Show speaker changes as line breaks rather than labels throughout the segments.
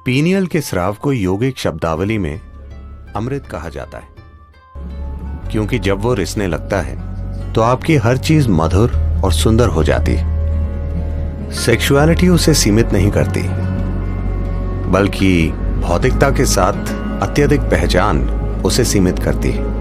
Pineal के स्राव को यौगिक शब्दावली में अमृत कहा जाता है, क्योंकि जब वो रिसने लगता है तो आपकी हर चीज मधुर और सुंदर हो जाती है। सेक्सुअलिटी उसे सीमित नहीं करती, बल्कि भौतिकता के साथ अत्यधिक पहचान उसे सीमित करती है।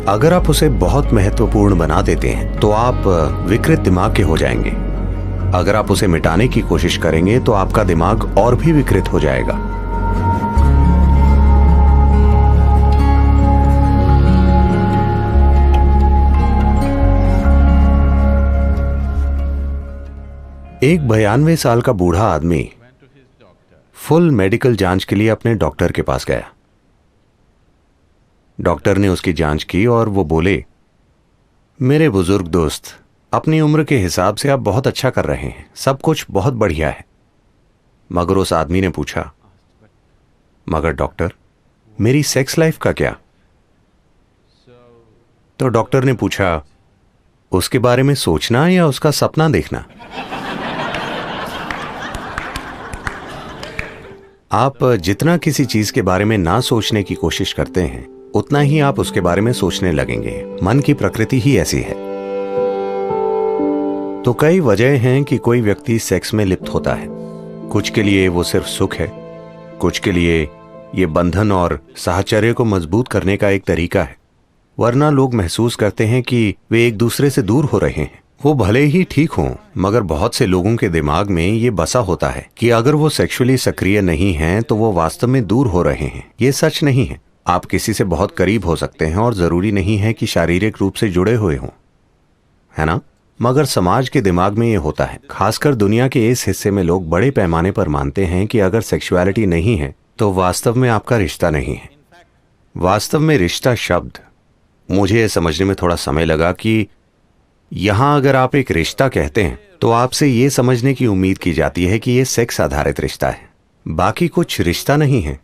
अगर आप उसे बहुत महत्वपूर्ण बना देते हैं तो आप विकृत दिमाग के हो जाएंगे। अगर आप उसे मिटाने की कोशिश करेंगे तो आपका दिमाग और भी विकृत हो जाएगा। एक 92 साल का बूढ़ा आदमी फुल मेडिकल जांच के लिए अपने डॉक्टर के पास गया। डॉक्टर ने उसकी जांच की और वो बोले, मेरे बुजुर्ग दोस्त, अपनी उम्र के हिसाब से आप बहुत अच्छा कर रहे हैं, सब कुछ बहुत बढ़िया है। मगर उस आदमी ने पूछा, मगर डॉक्टर, मेरी सेक्स लाइफ का क्या? तो डॉक्टर ने पूछा, उसके बारे में सोचना या उसका सपना देखना? आप जितना किसी चीज के बारे में ना सोचने की कोशिश करते हैं, उतना ही आप उसके बारे में सोचने लगेंगे। मन की प्रकृति ही ऐसी है। तो कई वजह हैं कि कोई व्यक्ति सेक्स में लिप्त होता है। कुछ के लिए वो सिर्फ सुख है, कुछ के लिए ये बंधन और साहचर्य को मजबूत करने का एक तरीका है। वरना लोग महसूस करते हैं कि वे एक दूसरे से दूर हो रहे हैं। वो भले ही ठीक हों, मगर बहुत से लोगों के दिमाग में ये बसा होता है कि अगर वो सेक्सुअली सक्रिय नहीं हैं तो वो वास्तव में दूर हो रहे हैं। ये सच नहीं है। आप किसी से बहुत करीब हो सकते हैं और जरूरी नहीं है कि शारीरिक रूप से जुड़े हुए हों, है ना? मगर समाज के दिमाग में ये होता है। खासकर दुनिया के इस हिस्से में लोग बड़े पैमाने पर मानते हैं कि अगर सेक्सुअलिटी नहीं है तो वास्तव में आपका रिश्ता नहीं है। वास्तव में रिश्ता शब्द, मुझे ये समझने में थोड़ा समय लगा कि यहां अगर आप एक रिश्ता कहते हैं तो आपसे ये समझने की उम्मीद की जाती है कि ये सेक्स आधारित रिश्ता है, बाकी कुछ रिश्ता नहीं है।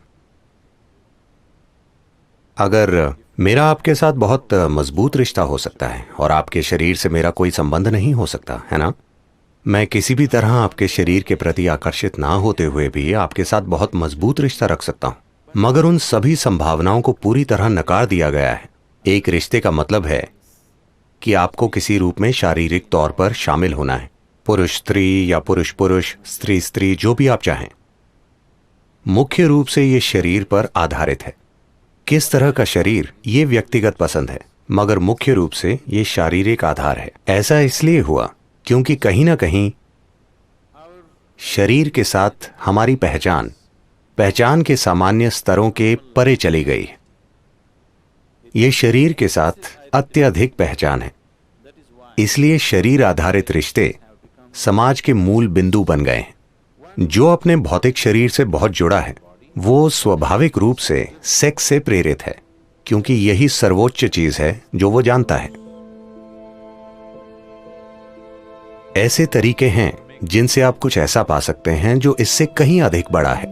अगर मेरा आपके साथ बहुत मजबूत रिश्ता हो सकता है और आपके शरीर से मेरा कोई संबंध नहीं हो सकता, है ना? मैं किसी भी तरह आपके शरीर के प्रति आकर्षित ना होते हुए भी आपके साथ बहुत मजबूत रिश्ता रख सकता हूं। मगर उन सभी संभावनाओं को पूरी तरह नकार दिया गया है। एक रिश्ते का मतलब है कि आपको किसी रूप में शारीरिक तौर पर शामिल होना है। पुरुष स्त्री या पुरुष पुरुष, स्त्री स्त्री, जो भी आप चाहें। मुख्य रूप से ये शरीर पर आधारित है। किस तरह का शरीर, ये व्यक्तिगत पसंद है, मगर मुख्य रूप से ये शारीरिक आधार है। ऐसा इसलिए हुआ क्योंकि कहीं ना कहीं शरीर के साथ हमारी पहचान के सामान्य स्तरों के परे चली गई है। ये शरीर के साथ अत्यधिक पहचान है। इसलिए शरीर आधारित रिश्ते समाज के मूल बिंदु बन गए हैं। जो अपने भौतिक शरीर से बहुत जुड़ा है वो स्वाभाविक रूप से सेक्स से प्रेरित है, क्योंकि यही सर्वोच्च चीज है जो वो जानता है। ऐसे तरीके हैं जिनसे आप कुछ ऐसा पा सकते हैं जो इससे कहीं अधिक बड़ा है।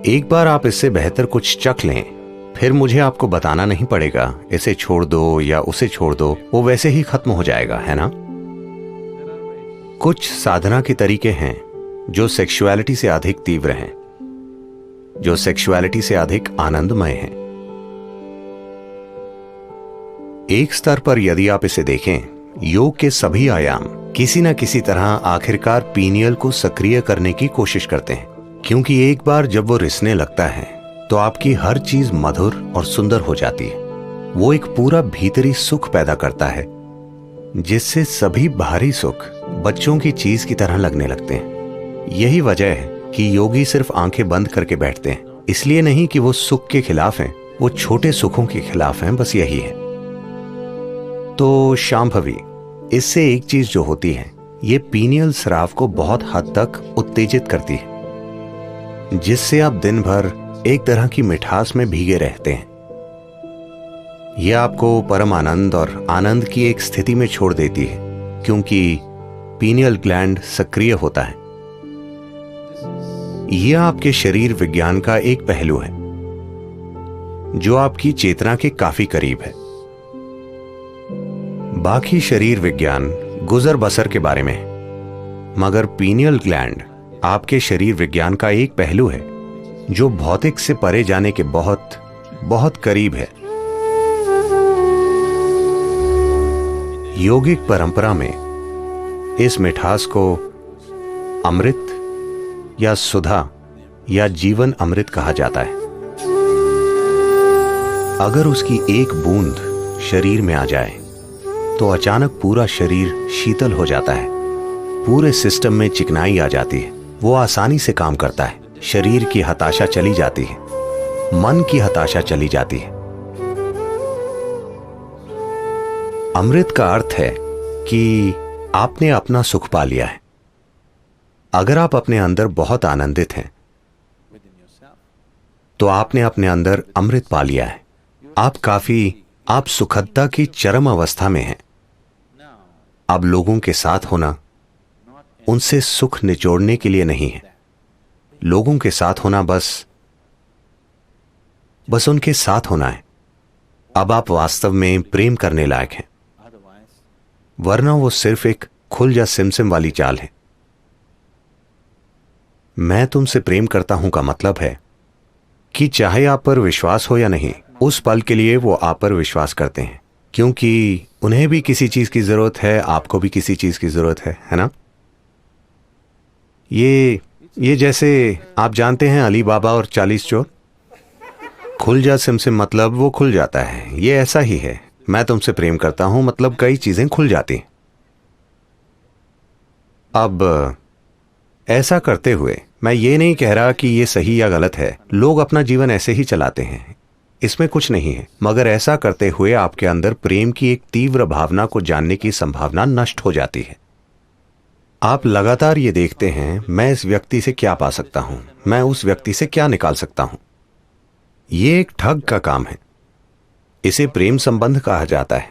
एक बार आप इससे बेहतर कुछ चख लें, फिर मुझे आपको बताना नहीं पड़ेगा इसे छोड़ दो या उसे छोड़ दो, वो वैसे ही खत्म हो जाएगा, है ना? कुछ साधना के तरीके हैं जो सेक्सुअलिटी से अधिक तीव्र हैं, जो सेक्सुअलिटी से अधिक आनंदमय हैं। एक स्तर पर यदि आप इसे देखें, योग के सभी आयाम किसी न किसी तरह आखिरकार पीनियल को सक्रिय करने की कोशिश करते हैं, क्योंकि एक बार जब वो रिसने लगता है तो आपकी हर चीज मधुर और सुंदर हो जाती है। वो एक पूरा भीतरी सुख पैदा करता है, जिससे सभी बाहरी सुख बच्चों की चीज की तरह लगने लगते हैं। यही वजह है कि योगी सिर्फ आंखें बंद करके बैठते हैं। इसलिए नहीं कि वो सुख के खिलाफ हैं, वो छोटे सुखों के खिलाफ हैं, बस यही है। तो शांभवी, इससे एक चीज जो होती है, ये पीनियल स्राव को बहुत हद तक उत्तेजित करती है, जिससे आप दिन भर एक तरह की मिठास में भीगे रहते हैं। यह आपको परम आनंद और आनंद की एक स्थिति में छोड़ देती है, क्योंकि पीनियल ग्लैंड सक्रिय होता है। यह आपके शरीर विज्ञान का एक पहलू है जो आपकी चेतना के काफी करीब है। बाकी शरीर विज्ञान गुजर बसर के बारे में है, मगर पीनियल ग्लैंड आपके शरीर विज्ञान का एक पहलू है जो भौतिक से परे जाने के बहुत बहुत करीब है। योगिक परंपरा में इस मिठास को अमृत या सुधा या जीवन अमृत कहा जाता है। अगर उसकी एक बूंद शरीर में आ जाए तो अचानक पूरा शरीर शीतल हो जाता है, पूरे सिस्टम में चिकनाई आ जाती है, वो आसानी से काम करता है, शरीर की हताशा चली जाती है, मन की हताशा चली जाती है। अमृत का अर्थ है कि आपने अपना सुख पा लिया है। अगर आप अपने अंदर बहुत आनंदित हैं तो आपने अपने अंदर अमृत पा लिया है। आप सुखदता की चरम अवस्था में हैं। अब लोगों के साथ होना उनसे सुख निचोड़ने के लिए नहीं है। लोगों के साथ होना बस उनके साथ होना है। अब आप वास्तव में प्रेम करने लायक हैं, वरना वो सिर्फ एक खुल जा सिमसिम वाली चाल है। मैं तुमसे प्रेम करता हूं का मतलब है कि चाहे आप पर विश्वास हो या नहीं, उस पल के लिए वो आप पर विश्वास करते हैं, क्योंकि उन्हें भी किसी चीज की जरूरत है, आपको भी किसी चीज की जरूरत है ना? ये जैसे आप जानते हैं अली बाबा और 40 चोर। खुल जा सिमसिम मतलब वो खुल जाता है। ये ऐसा ही है। मैं तुमसे प्रेम करता हूं मतलब कई चीजें खुल जाती। अब ऐसा करते हुए मैं ये नहीं कह रहा कि ये सही या गलत है। लोग अपना जीवन ऐसे ही चलाते हैं, इसमें कुछ नहीं है। मगर ऐसा करते हुए आपके अंदर प्रेम की एक तीव्र भावना को जानने की संभावना नष्ट हो जाती है। आप लगातार ये देखते हैं, मैं इस व्यक्ति से क्या पा सकता हूं, मैं उस व्यक्ति से क्या निकाल सकता हूं। ये एक ठग का काम है। इसे प्रेम संबंध कहा जाता है,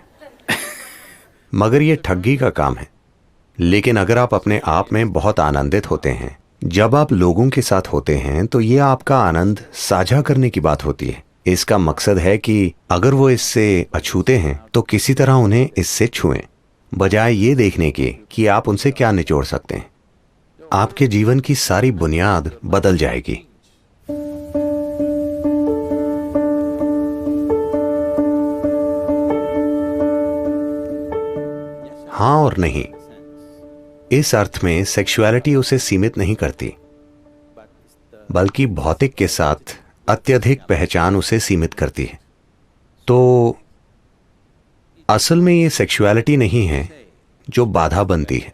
मगर यह ठगी का काम है। लेकिन अगर आप अपने आप में बहुत आनंदित होते हैं, जब आप लोगों के साथ होते हैं, तो यह आपका आनंद साझा करने की बात होती है। इसका मकसद है कि अगर वो इससे अछूते हैं तो किसी तरह उन्हें इससे छुएं, बजाय ये देखने के कि आप उनसे क्या निचोड़ सकते हैं। आपके जीवन की सारी बुनियाद बदल जाएगी। हाँ और नहीं। इस अर्थ में सेक्सुअलिटी उसे सीमित नहीं करती, बल्कि भौतिक के साथ अत्यधिक पहचान उसे सीमित करती है। तो असल में ये सेक्सुअलिटी नहीं है जो बाधा बनती है,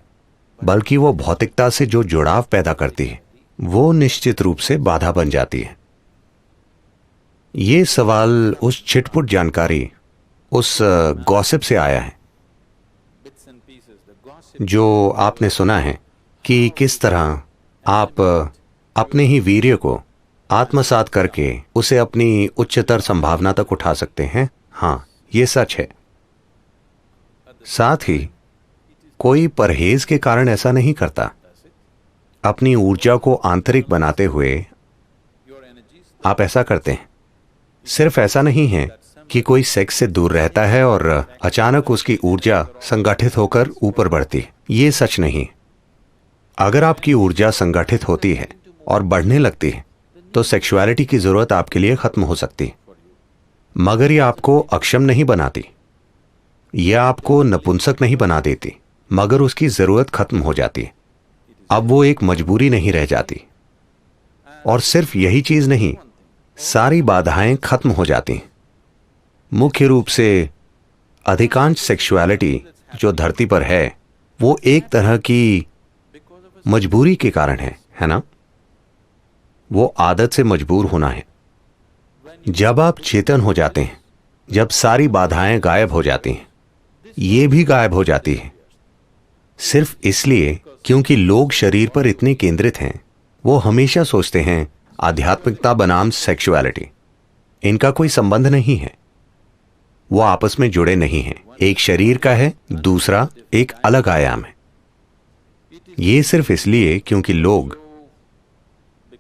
बल्कि वो भौतिकता से जो जुड़ाव पैदा करती है, वो निश्चित रूप से बाधा बन जाती है। ये सवाल उस छिटपुट जानकारी, उस गॉसिप से आया है जो आपने सुना है कि किस तरह आप अपने ही वीर्य को आत्मसात करके उसे अपनी उच्चतर संभावना तक उठा सकते हैं। हाँ, ये सच है। साथ ही कोई परहेज के कारण ऐसा नहीं करता। अपनी ऊर्जा को आंतरिक बनाते हुए आप ऐसा करते हैं। सिर्फ ऐसा नहीं है कि कोई सेक्स से दूर रहता है और अचानक उसकी ऊर्जा संगठित होकर ऊपर बढ़ती है। ये सच नहीं। अगर आपकी ऊर्जा संगठित होती है और बढ़ने लगती है तो सेक्सुअलिटी की जरूरत आपके लिए खत्म हो सकती है, मगर ये आपको अक्षम नहीं बनाती, यह आपको नपुंसक नहीं बना देती, मगर उसकी जरूरत खत्म हो जाती है। अब वो एक मजबूरी नहीं रह जाती। और सिर्फ यही चीज नहीं, सारी बाधाएं खत्म हो जाती हैं। मुख्य रूप से अधिकांश सेक्सुअलिटी जो धरती पर है वो एक तरह की मजबूरी के कारण है ना? वो आदत से मजबूर होना है। जब आप चेतन हो जाते हैं, जब सारी बाधाएं गायब हो जाती हैं, ये भी गायब हो जाती है, सिर्फ इसलिए क्योंकि लोग शरीर पर इतने केंद्रित हैं। वो हमेशा सोचते हैं आध्यात्मिकता बनाम सेक्सुअलिटी, इनका कोई संबंध नहीं है, वो आपस में जुड़े नहीं हैं। एक शरीर का है, दूसरा एक अलग आयाम है। ये सिर्फ इसलिए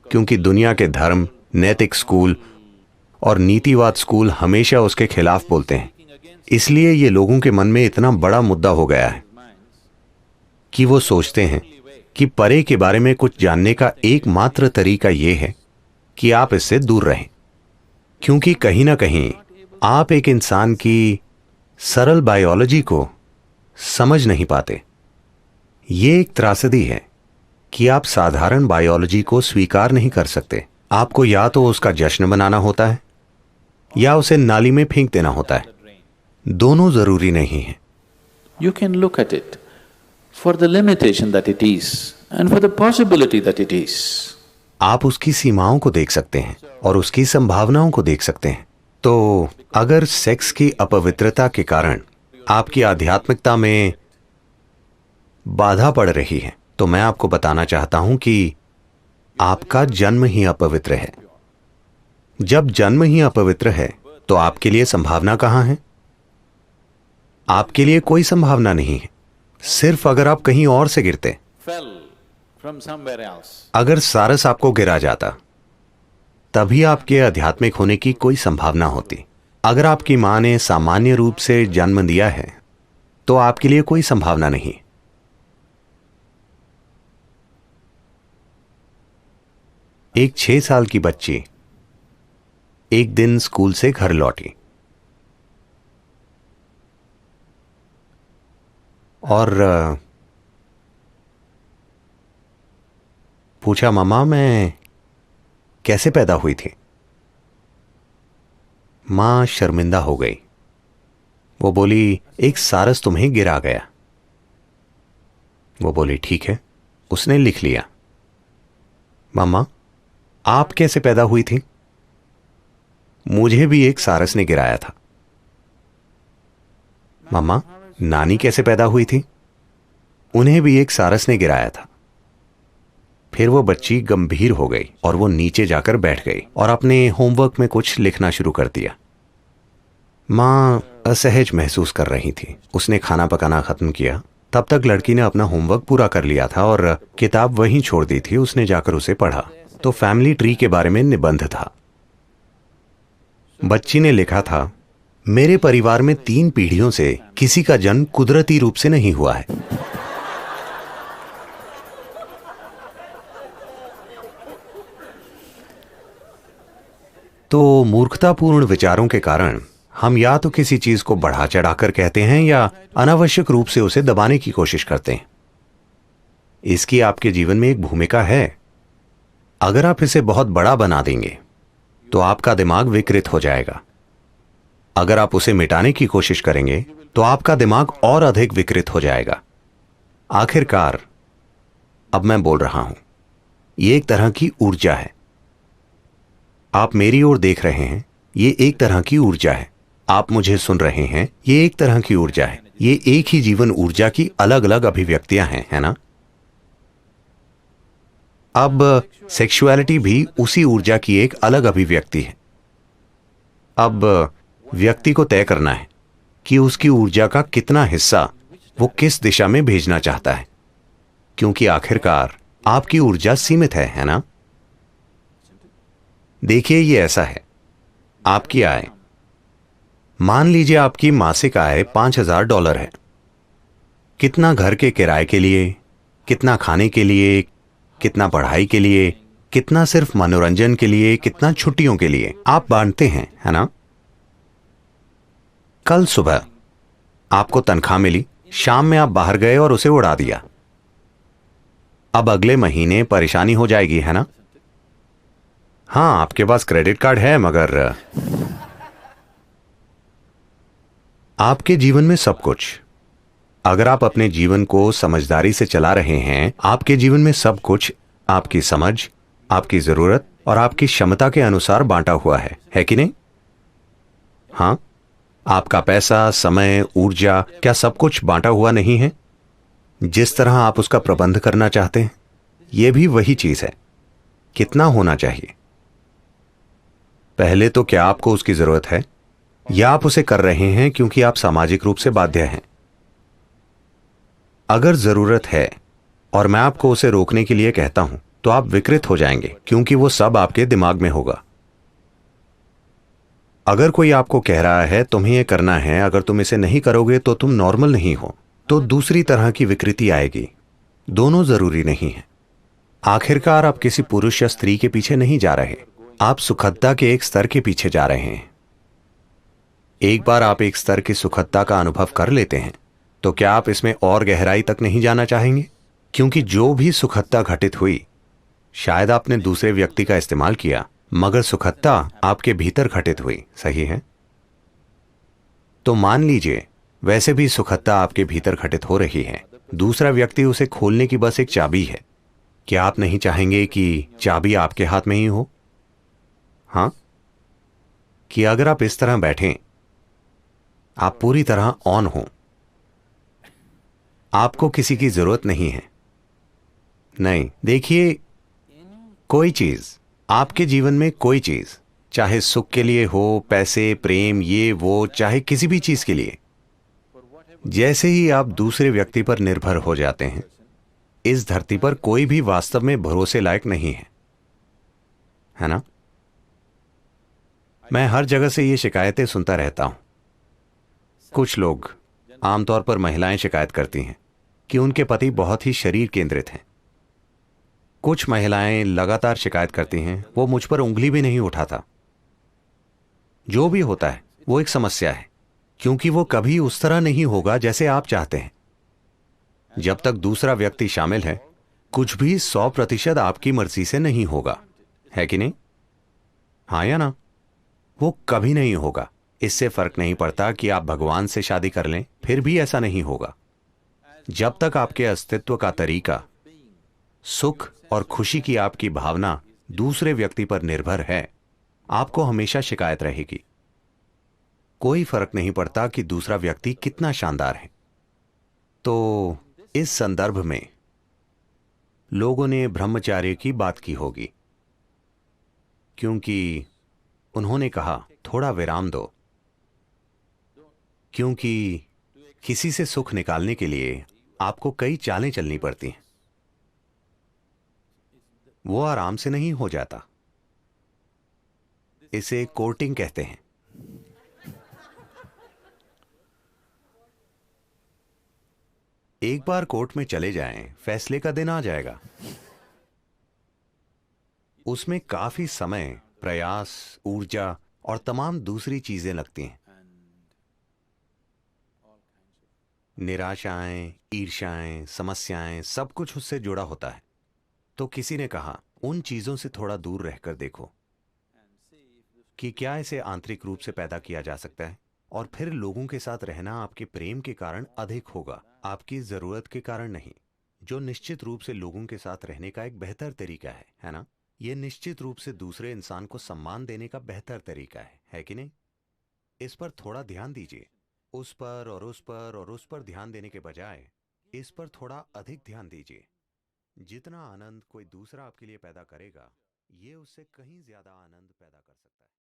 क्योंकि दुनिया के धर्म, नैतिक स्कूल और नीतिवाद स्कूल हमेशा उसके खिलाफ बोलते हैं। इसलिए ये लोगों के मन में इतना बड़ा मुद्दा हो गया है कि वो सोचते हैं कि परे के बारे में कुछ जानने का एकमात्र तरीका यह है कि आप इससे दूर रहें, क्योंकि कहीं ना कहीं आप एक इंसान की सरल बायोलॉजी को समझ नहीं पाते। यह एक त्रासदी है कि आप साधारण बायोलॉजी को स्वीकार नहीं कर सकते। आपको या तो उसका जश्न बनाना होता है या उसे नाली में फेंक देना होता है। दोनों जरूरी नहीं है।
You can look at it for the limitation that it is and for the possibility that it is.
आप उसकी सीमाओं को देख सकते हैं और उसकी संभावनाओं को देख सकते हैं। तो अगर सेक्स की अपवित्रता के कारण आपकी आध्यात्मिकता में बाधा पड़ रही है, तो मैं आपको बताना चाहता हूं कि आपका जन्म ही अपवित्र है। जब जन्म ही अपवित्र है तो आपके लिए संभावना कहां है? आपके लिए कोई संभावना नहीं है, सिर्फ अगर आप कहीं और से गिरते। अगर सारस आपको गिरा जाता तभी आपके आध्यात्मिक होने की कोई संभावना होती। अगर आपकी मां ने सामान्य रूप से जन्म दिया है तो आपके लिए कोई संभावना नहीं। एक 6 साल की बच्ची एक दिन स्कूल से घर लौटी और पूछा, मम्मा मैं कैसे पैदा हुई थी? मां शर्मिंदा हो गई। वो बोली, एक सारस तुम्हें गिरा गया। वो बोली, ठीक है। उसने लिख लिया। मम्मा आप कैसे पैदा हुई थी? मुझे भी एक सारस ने गिराया था। मम्मा नानी कैसे पैदा हुई थी? उन्हें भी एक सारस ने गिराया था। फिर वो बच्ची गंभीर हो गई और वो नीचे जाकर बैठ गई और अपने होमवर्क में कुछ लिखना शुरू कर दिया। मां असहज महसूस कर रही थी। उसने खाना पकाना खत्म किया। तब तक लड़की ने अपना होमवर्क पूरा कर लिया था और किताब वहीं छोड़ दी थी। उसने जाकर उसे पढ़ा तो फैमिली ट्री के बारे में निबंध था। बच्ची ने लिखा था, मेरे परिवार में 3 पीढ़ियों से किसी का जन्म कुदरती रूप से नहीं हुआ है। तो मूर्खतापूर्ण विचारों के कारण हम या तो किसी चीज को बढ़ा चढ़ाकर कहते हैं या अनावश्यक रूप से उसे दबाने की कोशिश करते हैं। इसकी आपके जीवन में एक भूमिका है। अगर आप इसे बहुत बड़ा बना देंगे तो आपका दिमाग विकृत हो जाएगा। अगर आप उसे मिटाने की कोशिश करेंगे तो आपका दिमाग और अधिक विकृत हो जाएगा। आखिरकार अब मैं बोल रहा हूं, यह एक तरह की ऊर्जा है। आप मेरी ओर देख रहे हैं, यह एक तरह की ऊर्जा है। आप मुझे सुन रहे हैं, यह एक तरह की ऊर्जा है। ये एक ही जीवन ऊर्जा की अलग अलग अभिव्यक्तियां हैं, है ना? अब सेक्सुअलिटी भी उसी ऊर्जा की एक अलग अभिव्यक्ति है। अब व्यक्ति को तय करना है कि उसकी ऊर्जा का कितना हिस्सा वो किस दिशा में भेजना चाहता है, क्योंकि आखिरकार आपकी ऊर्जा सीमित है ना? देखिए, ये ऐसा है। आपकी आय, मान लीजिए आपकी मासिक आय $5000 है। कितना घर के किराए के लिए, कितना खाने के लिए, कितना पढ़ाई के लिए, कितना सिर्फ मनोरंजन के लिए, कितना छुट्टियों के लिए आप बांटते हैं, है ना? कल सुबह आपको तनख्वाह मिली, शाम में आप बाहर गए और उसे उड़ा दिया। अब अगले महीने परेशानी हो जाएगी, है ना? हां, आपके पास क्रेडिट कार्ड है, मगर आपके जीवन में सब कुछ, अगर आप अपने जीवन को समझदारी से चला रहे हैं, आपके जीवन में सब कुछ आपकी समझ, आपकी जरूरत और आपकी क्षमता के अनुसार बांटा हुआ है कि नहीं? हां, आपका पैसा, समय, ऊर्जा, क्या सब कुछ बांटा हुआ नहीं है? जिस तरह आप उसका प्रबंध करना चाहते हैं, यह भी वही चीज है। कितना होना चाहिए? पहले तो क्या आपको उसकी जरूरत है, या आप उसे कर रहे हैं क्योंकि आप सामाजिक रूप से बाध्य हैं? अगर जरूरत है और मैं आपको उसे रोकने के लिए कहता हूं तो आप विकृत हो जाएंगे, क्योंकि वो सब आपके दिमाग में होगा। अगर कोई आपको कह रहा है तुम्हें यह करना है, अगर तुम इसे नहीं करोगे तो तुम नॉर्मल नहीं हो, तो दूसरी तरह की विकृति आएगी। दोनों जरूरी नहीं है। आखिरकार आप किसी पुरुष या स्त्री के पीछे नहीं जा रहे, आप सुखदता के एक स्तर के पीछे जा रहे हैं। एक बार आप एक स्तर की सुखदता का अनुभव कर लेते हैं तो क्या आप इसमें और गहराई तक नहीं जाना चाहेंगे? क्योंकि जो भी सुखदता घटित हुई, शायद आपने दूसरे व्यक्ति का इस्तेमाल किया, मगर सुखदता आपके भीतर घटित हुई, सही है? तो मान लीजिए वैसे भी सुखदता आपके भीतर घटित हो रही है, दूसरा व्यक्ति उसे खोलने की बस एक चाबी है। क्या आप नहीं चाहेंगे कि चाबी आपके हाथ में ही हो? हाँ, कि अगर आप इस तरह बैठें, आप पूरी तरह ऑन हो, आपको किसी की जरूरत नहीं है। नहीं, देखिए, कोई चीज, आपके जीवन में कोई चीज, चाहे सुख के लिए हो, पैसे, प्रेम, ये वो, चाहे किसी भी चीज के लिए, जैसे ही आप दूसरे व्यक्ति पर निर्भर हो जाते हैं, इस धरती पर कोई भी वास्तव में भरोसे लायक नहीं है ना? मैं हर जगह से ये शिकायतें सुनता रहता हूं। कुछ लोग, आमतौर पर महिलाएं, शिकायत करती हैं कि उनके पति बहुत ही शरीर केंद्रित हैं। कुछ महिलाएं लगातार शिकायत करती हैं, वो मुझ पर उंगली भी नहीं उठाता। जो भी होता है वो एक समस्या है, क्योंकि वो कभी उस तरह नहीं होगा जैसे आप चाहते हैं। जब तक दूसरा व्यक्ति शामिल है, कुछ भी 100% आपकी मर्जी से नहीं होगा, है कि नहीं? हाँ या ना? वो कभी नहीं होगा। इससे फर्क नहीं पड़ता कि आप भगवान से शादी कर लें, फिर भी ऐसा नहीं होगा। जब तक आपके अस्तित्व का तरीका, सुख और खुशी की आपकी भावना दूसरे व्यक्ति पर निर्भर है, आपको हमेशा शिकायत रहेगी। कोई फर्क नहीं पड़ता कि दूसरा व्यक्ति कितना शानदार है। तो इस संदर्भ में लोगों ने ब्रह्मचार्य की बात की होगी, क्योंकि उन्होंने कहा थोड़ा विराम दो, क्योंकि किसी से सुख निकालने के लिए आपको कई चालें चलनी पड़ती हैं। वो आराम से नहीं हो जाता। इसे कोर्टिंग कहते हैं। एक बार कोर्ट में चले जाएं, फैसले का दिन आ जाएगा। उसमें काफी समय, प्रयास, ऊर्जा और तमाम दूसरी चीजें लगती हैं। निराशाएं, ईर्ष्याएं, समस्याएं, सब कुछ उससे जुड़ा होता है। तो किसी ने कहा, उन चीजों से थोड़ा दूर रहकर देखो कि क्या इसे आंतरिक रूप से पैदा किया जा सकता है, और फिर लोगों के साथ रहना आपके प्रेम के कारण अधिक होगा, आपकी जरूरत के कारण नहीं। जो निश्चित रूप से लोगों के साथ रहने का एक बेहतर तरीका है ना? यह निश्चित रूप से दूसरे इंसान को सम्मान देने का बेहतर तरीका है कि नहीं? इस पर थोड़ा ध्यान दीजिए। उस पर और उस पर और उस पर ध्यान देने के बजाय इस पर थोड़ा अधिक ध्यान दीजिए। जितना आनंद कोई दूसरा आपके लिए पैदा करेगा, ये उससे कहीं ज्यादा आनंद पैदा कर सकता है।